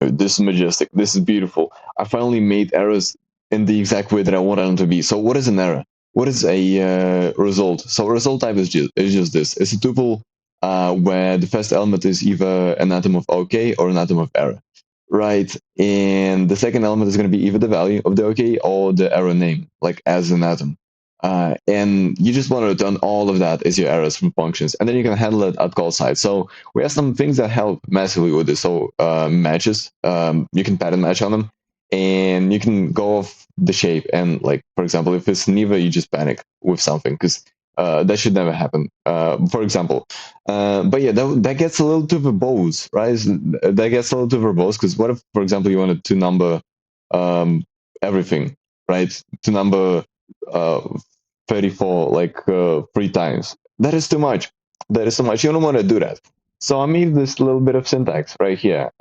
This is majestic. This is beautiful. I finally made errors in the exact way that I wanted them to be. So what is an error? What is a result? So a result type is just this. It's a tuple where the first element is either an atom of OK or an atom of error, right? And the second element is going to be either the value of the OK or the error name, like as an atom. And you just want to return all of that as your errors from functions, and then you can handle it at call side. So we have some things that help massively with this. So matches, you can pattern match on them, and you can go off the shape. And like for example, if it's neither, you just panic with something because that should never happen. For example, but yeah, that gets a little too verbose, right? That gets a little too verbose because what if, for example, you wanted to number um, everything, right? To number uh, 34 like 3 times. That is too much. That is too much. You don't want to do that. So I made this little bit of syntax right here.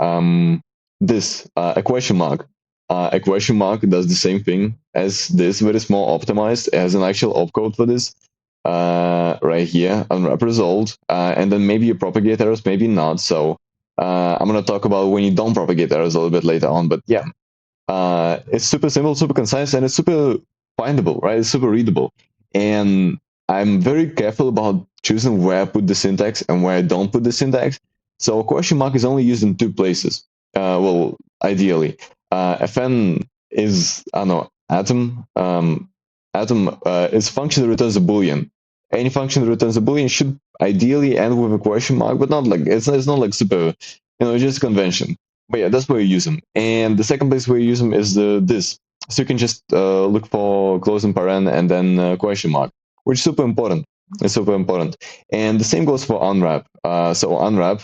This a question mark. A question mark does the same thing as this, but it's more optimized. It has an actual opcode for this right here, unwrap result, and then maybe you propagate errors, maybe not. So I'm going to talk about when you don't propagate errors a little bit later on. But yeah, it's super simple, super concise, and it's super findable, right? It's super readable. And I'm very careful about choosing where I put the syntax and where I don't put the syntax. So a question mark is only used in 2 places. Well, ideally. Fn is, I don't know, atom. Atom is a function that returns a boolean. Any function that returns a boolean should ideally end with a question mark, but not like it's not like super, it's just convention. But yeah, that's where you use them. And the second place where you use them is this. So you can just look for closing paren and then question mark, which is super important. It's super important. And the same goes for unwrap. So unwrap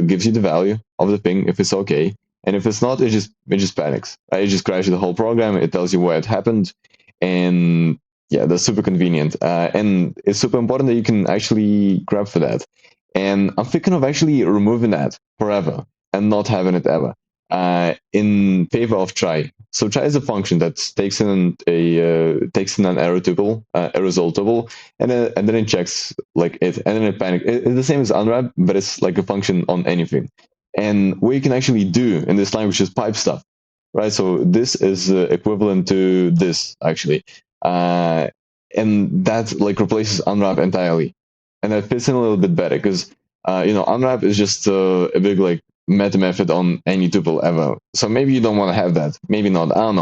gives you the value of the thing if it's okay. And if it's not, it just panics. Right? It just crashes the whole program. It tells you where it happened. And yeah, that's super convenient. And it's super important that you can actually grab for that. And I'm thinking of actually removing that forever and not having it ever in favor of try. So try is a function that takes in an error tuple, a result tuple, and then it checks like it, and then it panics. It's the same as unwrap, but it's like a function on anything. And what you can actually do in this language is pipe stuff, right? So this is equivalent to this actually, uh, and that like replaces unwrap entirely, and that fits in a little bit better because unwrap is just a big like meta method on any tuple ever. So maybe you don't want to have that. Maybe not. I don't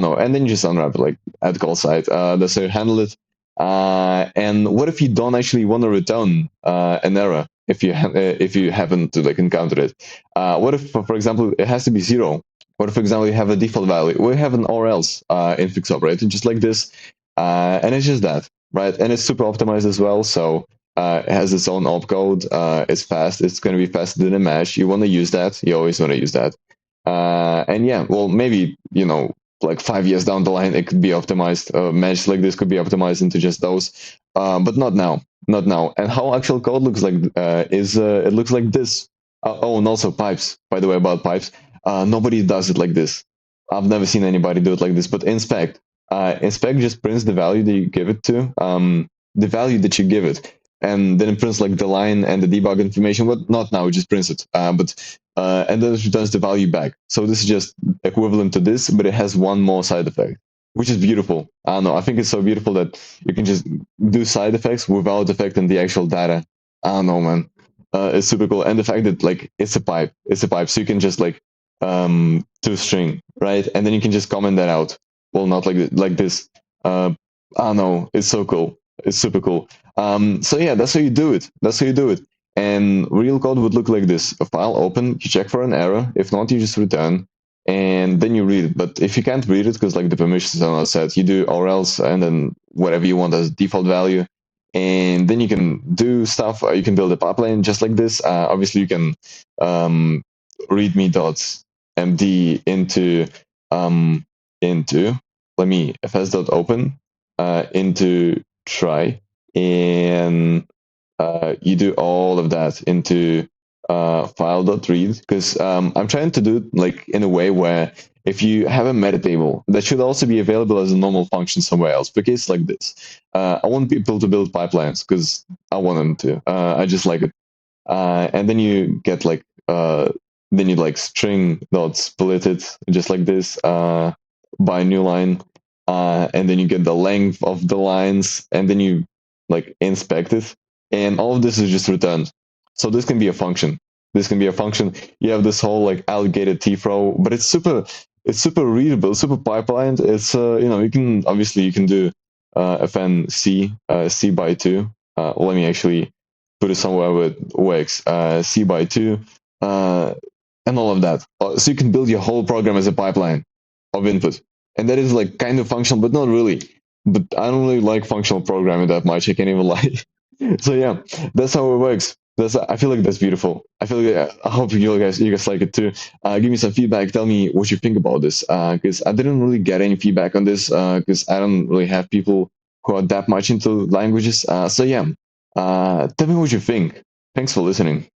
know. And then you just unwrap it like at call side. That's how you handle it. And what if you don't actually want to return an error if you happen to like encounter it? What if, for example, it has to be 0? What if, for example, you have a default value? We have an or else infix operator just like this, and it's just that, right? And it's super optimized as well. So it has its own opcode. It's fast. It's going to be faster than a mesh. You want to use that. You always want to use that. And yeah, well, maybe, like 5 years down the line, it could be optimized. Mesh like this could be optimized into just those. But not now. Not now. And how actual code looks like is it looks like this. Oh, and also pipes. By the way, about pipes, nobody does it like this. I've never seen anybody do it like this. But inspect just prints the value that you give it to, the value that you give it, and then it prints like the line and the debug information. But not now, it just prints it. And then it returns the value back. So this is just equivalent to this, but it has one more side effect, which is beautiful. I don't know. I think it's so beautiful that you can just do side effects without affecting the actual data. I don't know, man. It's super cool. And the fact that like it's a pipe, so you can just like to string, right? And then you can just comment that out. Well, not like this. I don't know. It's so cool. It's super cool. So yeah, that's how you do it. That's how you do it. And real code would look like this: a file open, you check for an error. If not, you just return, and then you read it. But if you can't read it because like the permissions are not set, you do or else, and then whatever you want as default value. And then you can do stuff. You can build a pipeline just like this. Obviously, you can readme.md into let me fs.open into try, and you do all of that into file.read, because I'm trying to do it like in a way where if you have a metatable, that should also be available as a normal function somewhere else. Because like this, I want people to build pipelines because I want them to. I just like it. And then you get like then you like string dot split it just like this by a new line, and then you get the length of the lines, and then you like inspect it, and all of this is just returned. So this can be a function. This can be a function. You have this whole like alligator teeth row, but it's super readable, super pipelined. It's you can obviously you can do fn c by two. Let me actually put it somewhere where it works. C by two, uh, and all of that. So you can build your whole program as a pipeline of input, and that is like kind of functional, but not really. But I don't really like functional programming that much. I can't even lie. So yeah, that's how it works. I feel like that's beautiful. I feel like I hope you guys like it too. Give me some feedback. Tell me what you think about this. Because I didn't really get any feedback on this. Because I don't really have people who are that much into languages. So yeah, tell me what you think. Thanks for listening.